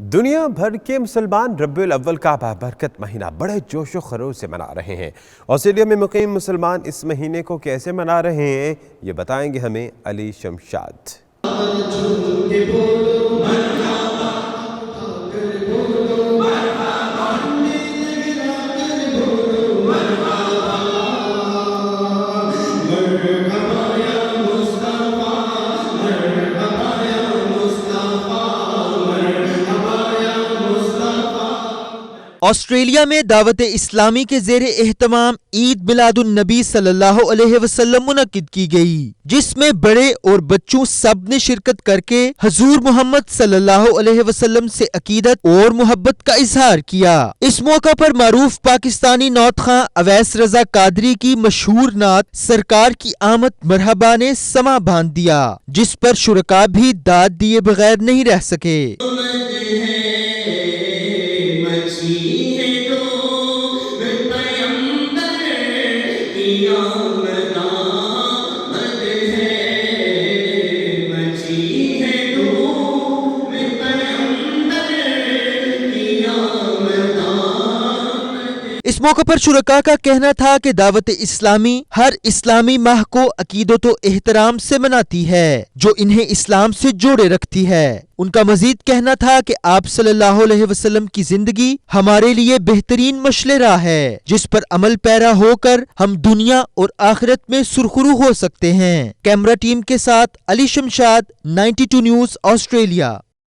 دنیا بھر کے مسلمان ربیع الاول کا بابرکت مہینہ بڑے جوش و خروش سے منا رہے ہیں۔ آسٹریلیا میں مقیم مسلمان اس مہینے کو کیسے منا رہے ہیں یہ بتائیں گے ہمیں علی شمشاد۔ آسٹریلیا میں دعوت اسلامی کے زیر اہتمام عید میلاد النبی صلی اللہ علیہ وسلم منعقد کی گئی، جس میں بڑے اور بچوں سب نے شرکت کر کے حضور محمد صلی اللہ علیہ وسلم سے عقیدت اور محبت کا اظہار کیا۔ اس موقع پر معروف پاکستانی نعت خواں اویس رضا قادری کی مشہور نعت سرکار کی آمد مرحبا نے سما باندھ دیا، جس پر شرکاء بھی داد دیے بغیر نہیں رہ سکے۔ اس موقع پر شرکاء کا کہنا تھا کہ دعوت اسلامی ہر اسلامی ماہ کو عقیدت و احترام سے مناتی ہے جو انہیں اسلام سے جوڑے رکھتی ہے۔ ان کا مزید کہنا تھا کہ آپ صلی اللہ علیہ وسلم کی زندگی ہمارے لیے بہترین مشعل راہ ہے جس پر عمل پیرا ہو کر ہم دنیا اور آخرت میں سرخرو ہو سکتے ہیں۔ کیمرہ ٹیم کے ساتھ علی شمشاد، 92 نیوز، آسٹریلیا۔